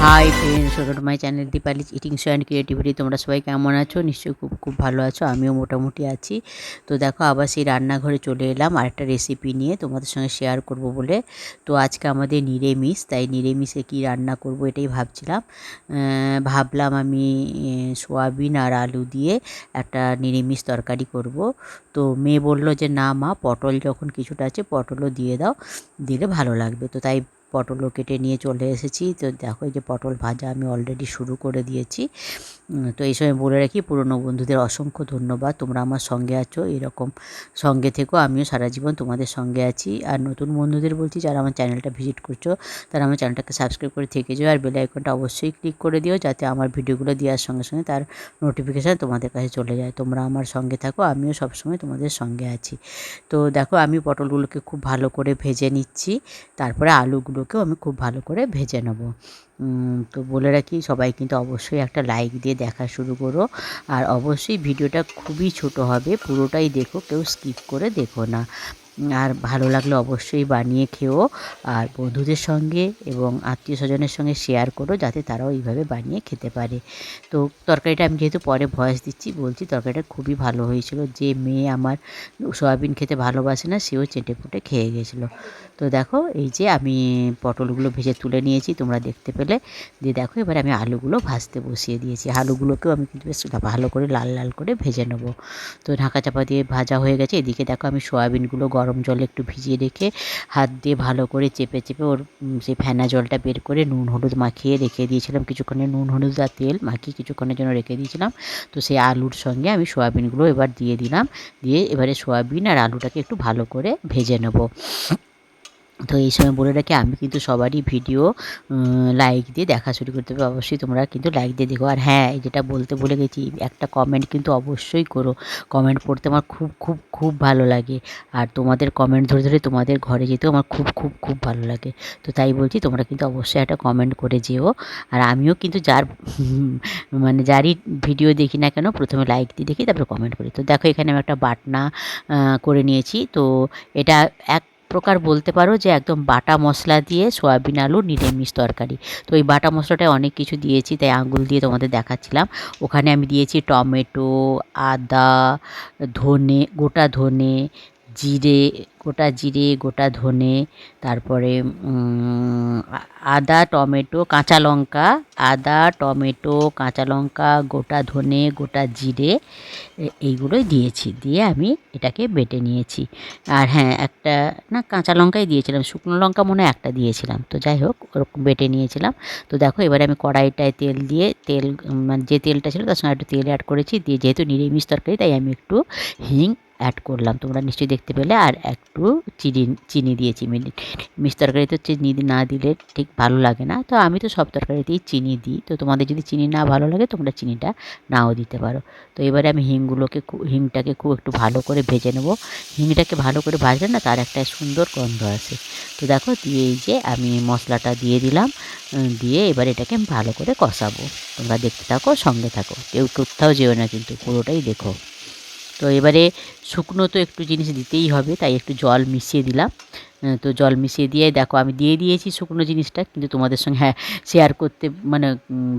High friends, welcome to my channel Deepali's eating show and creativity. তোমরা সবাই কেমন আছো? নিশ্চয়ই খুব খুব ভালো আছো। আমিও মোটামুটি আছি। তো দেখো, আবার সেই রান্নাঘরে চলে এলাম আরেকটা রেসিপি নিয়ে তোমাদের সঙ্গে শেয়ার করব বলে। তো আজকে আমাদের নিরামিষ, তাই নিরামিষে কী রান্না করব এটাই ভাবছিলাম। ভাবলাম আমি সোয়াবিন আর আলু দিয়ে একটা নিরামিষ তরকারি করব। তো মেয়ে বলল যে না মা, পটল যখন কিছুটা আছে পটলও দিয়ে দাও, দিলে ভালো লাগবে। তো তাই পটলও কেটে নিয়ে চলে এসেছি। তো দেখো, এই যে পটল ভাজা আমি অলরেডি শুরু করে দিয়েছি। তো এই সময় বলে রাখি, পুরনো বন্ধুদের অসংখ্য ধন্যবাদ, তোমরা আমার সঙ্গে আছো, এরকম সঙ্গে থেকো, আমিও সারা জীবন তোমাদের সঙ্গে আছি। আর নতুন বন্ধুদের বলছি, যারা আমার চ্যানেলটা ভিজিট করছো তারা আমার চ্যানেলটাকে সাবস্ক্রাইব করে থেকে যাও, আর বেল আইকনটা অবশ্যই ক্লিক করে দিও, যাতে আমার ভিডিওগুলো দেওয়ার সঙ্গে সঙ্গে তার নোটিফিকেশান তোমাদের কাছে চলে যায়। তোমরা আমার সঙ্গে থাকো, আমিও সবসময় তোমাদের সঙ্গে আছি। তো দেখো, আমি পটলগুলোকে খুব ভালো করে ভেজে নিচ্ছি, তারপরে আলুগুলোকেও আমি খুব ভালো করে ভেজে নেব। তো বলে রাখি, সবাই কিন্তু অবশ্যই একটা লাইক দিয়ে দেখা শুরু করো। আর অবশ্যই ভিডিওটা খুবই ছোট হবে, পুরোটাই দেখো, কেউ স্কিপ করে দেখো না। আর ভালো লাগলে অবশ্যই বানিয়ে খেও, আর বন্ধুদের সঙ্গে এবং আত্মীয় স্বজনের সঙ্গে শেয়ার করো, যাতে তারাও এইভাবে বানিয়ে খেতে পারে। তো তরকারিটা আমি যেহেতু পরে ভয়েস দিচ্ছি, বলছি তরকারিটা খুবই ভালো হয়েছিল। যে মেয়ে আমার সয়াবিন খেতে ভালোবাসে না, সেও চেটেপুটে খেয়ে গেছিলো। তো দেখো, এই যে আমি পটলগুলো ভেজে তুলে নিয়েছি, তোমরা দেখতে পেলে। দিয়ে দেখো, এবার আমি আলুগুলো ভাজতে বসিয়ে দিয়েছি। আলুগুলোকেও আমি কিন্তু বেশ ভালো করে লাল লাল করে ভেজে নেবো। তো ঢাকা চাপা দিয়ে ভাজা হয়ে গেছে। এদিকে দেখো, আমি সয়াবিনগুলো গরম জলে একটু ভিজিয়ে রেখে হাত দিয়ে ভালো করে চেপে চেপে ওর সেই ফেনা জলটা বের করে নুন হলুদ মাখিয়ে রেখে দিয়েছিলাম। কিছুক্ষণের নুন হলুদ আর তেল মাখিয়ে কিছুক্ষণের জন্য রেখে দিয়েছিলাম। তো সেই আলুর সঙ্গে আমি সয়াবিনগুলো এবার দিয়ে দিলাম। দিয়ে এবারে সয়াবিন আর আলুটাকে একটু ভালো করে ভেজে নেবো। তো এই সময় বলে রাখি, আমি কিন্তু সবারই ভিডিও লাইক দিয়ে দেখা শুরু করতে হবে। অবশ্যই তোমরা কিন্তু লাইক দিয়ে দেখো। আর হ্যাঁ, যেটা বলতে ভুলে গেছি, একটা কমেন্ট কিন্তু অবশ্যই করো। কমেন্ট পড়তে আমার খুব খুব খুব ভালো লাগে। আর তোমাদের কমেন্ট ধরে ধরে তোমাদের ঘরে যেতেও আমার খুব খুব খুব ভালো লাগে। তো তাই বলছি, তোমরা কিন্তু অবশ্যই একটা কমেন্ট করে যেও। আর আমিও কিন্তু মানে যারই ভিডিও দেখি না কেন, প্রথমে লাইক দিয়ে দেখি, তারপরে কমেন্ট করি। তো দেখো, এখানে আমি একটা বাটনা করে নিয়েছি। তো এটা এক প্রকার বলতে পারো যে একদম বাটা মশলা দিয়ে সয়াবিন আলু নিরামিষ তরকারি। তো এই বাটা মশলাটায় অনেক কিছু দিয়েছি, তাই আঙুল দিয়ে তোমাদের দেখাচ্ছিলাম। ওখানে আমি দিয়েছি টমেটো, আদা, ধনে, গোটা ধনে, জিরে, গোটা জিরে, গোটা ধনে, তারপরে আদা, টমেটো, কাঁচা লঙ্কা, আদা, টমেটো, কাঁচা লঙ্কা, গোটা ধনে, গোটা জিরে, এইগুলোই দিয়েছি। দিয়ে আমি এটাকে বেটে নিয়েছি। আর হ্যাঁ, একটা না, কাঁচা লঙ্কাই দিয়েছিলাম, শুকনো লঙ্কা মনে হয় একটা দিয়েছিলাম। তো যাই হোক, ওরকম বেটে নিয়েছিলাম। তো দেখো, এবারে আমি কড়াইটায় তেল দিয়ে, মানে যে তেলটা ছিল তার সঙ্গে একটু তেল অ্যাড করেছি। দিয়ে যেহেতু নিরামিষ তরকারি, তাই আমি একটু হিং অ্যাড করলাম, তোমরা নিশ্চয়ই দেখতে পেলে। আর একটু চিনি দিয়েছি। মিষ্টি তরকারিতে চিনি না দিলে ঠিক ভালো লাগে না। তো আমি তো সব তরকারিতেই চিনি দিই। তো তোমাদের যদি চিনি না ভালো লাগে, তোমরা চিনিটা নাও দিতে পারো। তো এবারে আমি হিংটাকে খুব একটু ভালো করে ভেজে নেব। হিংটাকে ভালো করে ভাজলে না, তার একটা সুন্দর গন্ধ আসে। তো দেখো, দিয়ে এই যে আমি মশলাটা দিয়ে দিলাম। দিয়ে এবার এটাকে আমি ভালো করে কষাবো। তোমরা দেখতে থাকো, সঙ্গে থাকো, কেউ কোথাও যেও না, কিন্তু পুরোটাই দেখো। তো এবারে শুকনো তো একটু জিনিস দিতেই হবে, তাই একটু জল মিশিয়ে দিলাম। তো জল মিশিয়ে দিয়ে দেখো, আমি দিয়ে দিয়েছি শুকনো জিনিসটা, কিন্তু তোমাদের সঙ্গে শেয়ার করতে, মানে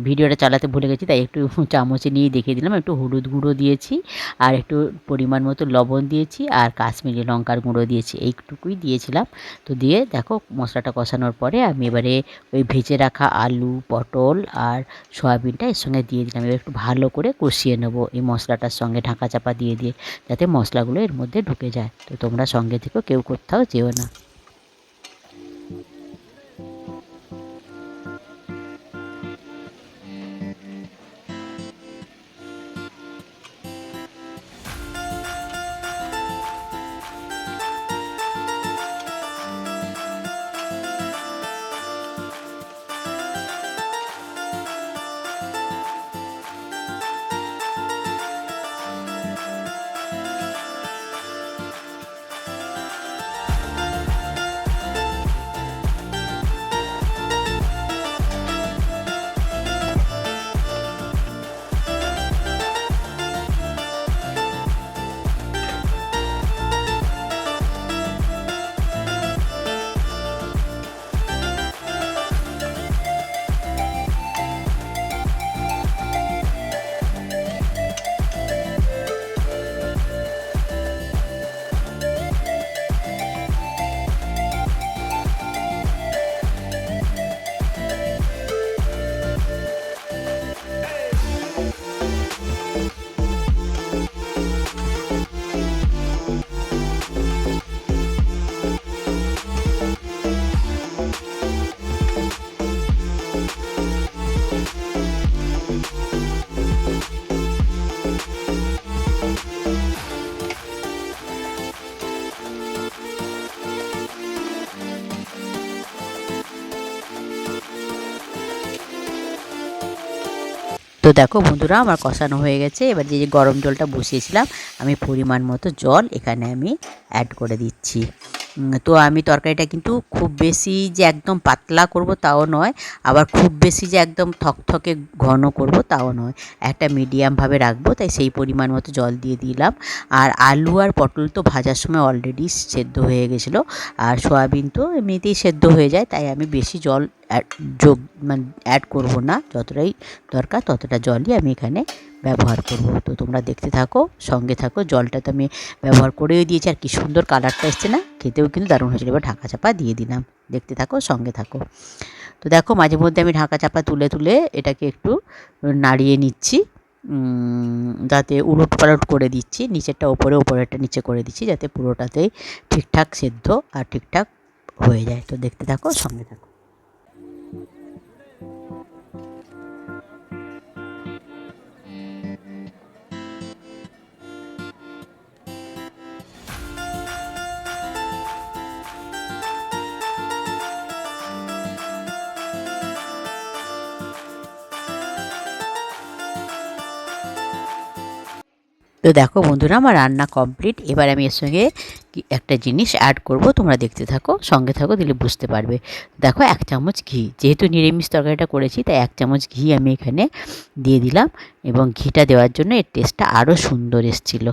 ভিডিওটা চালাতে ভুলে গেছি, তাই একটু চামচে নিয়ে দেখিয়ে দিলাম। একটু হলুদ গুঁড়ো দিয়েছি, আর একটু পরিমাণ মতো লবণ দিয়েছি, আর কাশ্মীরি লঙ্কার গুঁড়ো দিয়েছি, এইটুকুই দিয়েছিলাম। তো দিয়ে দেখো, মশলাটা কষানোর পরে আমি এবারে ওই ভেজে রাখা আলু, পটল আর সয়াবিনটা এর সঙ্গে দিয়ে দিলাম। এবার একটু ভালো করে কষিয়ে নেবো এই মশলাটার সঙ্গে, ঢাকা চাপা দিয়ে দিয়ে, যাতে মশলাগুলো এর মধ্যে ঢুকে যায়। তো তোমরা সঙ্গে থেকো, কেউ কোথাও যেও না। তো দেখো বন্ধুরা, আমার কষানো হয়ে গেছে। এবার যে গরম জলটা বসিয়েছিলাম, আমি পরিমাণ মতো জল এখানে আমি অ্যাড করে দিচ্ছি। তো আমি তরকারিটা কিন্তু খুব বেশি যে একদম পাতলা করব তাও নয়, আবার খুব বেশি যে একদম থকথকে ঘন করব তাও নয়, একটা মিডিয়ামভাবে রাখবো, তাই সেই পরিমাণ মতো জল দিয়ে দিলাম। আর আলু আর পটল তো ভাজার সময় অলরেডি সেদ্ধ হয়ে গেছিলো, আর সয়াবিন তো এমনিতেই সেদ্ধ হয়ে যায়, তাই আমি বেশি জল অ্যাড করবো না, যতটাই দরকার ততটা জলই আমি এখানে ব্যবহার করব। তো তোমরা দেখতে থাকো, সঙ্গে থাকো। জলটা তো আমি ব্যবহার করেও দিয়েছি, আর কি সুন্দর কালারটা এসছে না, খেতেও কিন্তু দারুণ হয়েছিল। এবার ঢাকা চাপা দিয়ে দিলাম, দেখতে থাকো, সঙ্গে থাকো। তো দেখো মাঝে মধ্যে আমি ঢাকা চাপা তুলে তুলে এটাকে একটু নাড়িয়ে নিচ্ছি, যাতে উলট পালট করে দিচ্ছি, নিচেরটা ওপরে ওপরেরটা নিচে করে দিচ্ছি, যাতে পুরোটাতেই ঠিকঠাক সেদ্ধ আর ঠিকঠাক হয়ে যায়। তো দেখতে থাকো, সঙ্গে থাকো। তো দেখো বন্ধুরা, আমার রান্না কমপ্লিট। এবার আমি এর সঙ্গে একটা জিনিস অ্যাড করব, তোমরা দেখতে থাকো, সঙ্গে থাকো, দিলে বুঝতে পারবে। দেখো 1 চামচ ঘি, যেহেতু নিরামিষ তরকারিটা করেছি তাই 1 চামচ ঘি আমি এখানে দিয়ে দিলাম, এবং ঘিটা দেওয়ার জন্য এর টেস্টটা আরও সুন্দর এসেছিলো।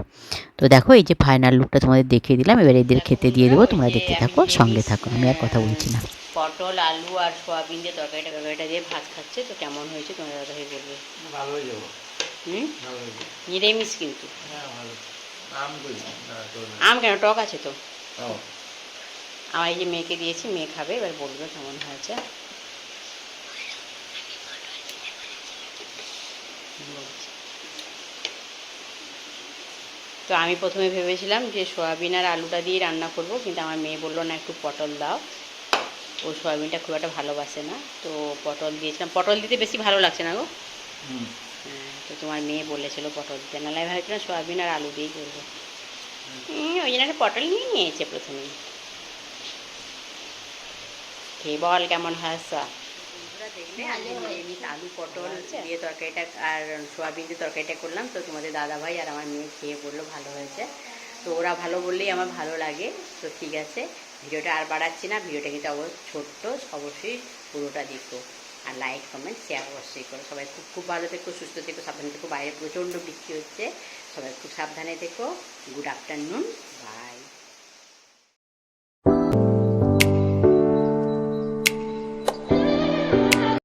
তো দেখো এই যে ফাইনাল লুকটা তোমাদের দেখিয়ে দিলাম, এবার এদের খেতে দিয়ে দেবো, তোমরা দেখতে থাকো, সঙ্গে থাকো, আমি আর কথা বলছি না। পটল আলু আর সয়াবিন দিয়ে তরকারিটা দিয়ে ভাত খাচ্ছে, তো কেমন হয়েছে তোমরা দাদাভাই বলবে। ভালো হয়ে যাবো। নিরামিষ কিন্তু। আম কেন, টক আছে তো। আমার এই যে মেয়েকে দিয়েছি, মেয়ে খাবে, এবার বলবে কেমন হয়েছে। তো আমি প্রথমে ভেবেছিলাম যে সয়াবিন আর আলুটা দিয়ে রান্না করব, কিন্তু আমার মেয়ে বললো না একটু পটল দাও, ও সয়াবিনটা খুব একটা ভালোবাসে না, তো পটল দিয়েছিলাম। পটল দিতে বেশি ভালো লাগছে না গো। হ্যাঁ, তো তোমার মেয়ে বলেছিল পটল দিতে, নাহলে ভাবছিলাম সয়াবিন আর আলু দিয়েই করবো। ওই জন্য একটা পটল নিয়ে নিয়েছে প্রথমেই। খেয়ে বল কেমন হয়েছে। দেখলে আমি আলু পটল দিয়ে তরকারিটা আর সোয়াবিন দিয়ে তরকারিটা করলাম, তো তোমাদের দাদাভাই আর আমার মেয়ে খেয়ে বললো ভালো হয়েছে। তো ওরা ভালো বললেই আমার ভালো লাগে। তো ঠিক আছে, ভিডিওটা আর বাড়াচ্ছি না, ভিডিওটা কিন্তু ছোট্ট, অবশ্যই পুরোটা দেখো, আর লাইক কমেন্ট শেয়ার অবশ্যই করো। সবাই খুব খুব ভালো থেকো, সুস্থ থেকো, সাবধানে থেকো। বাইরে প্রচণ্ড বৃষ্টি হচ্ছে, সবাই খুব সাবধানে থেকো। Good afternoon, by.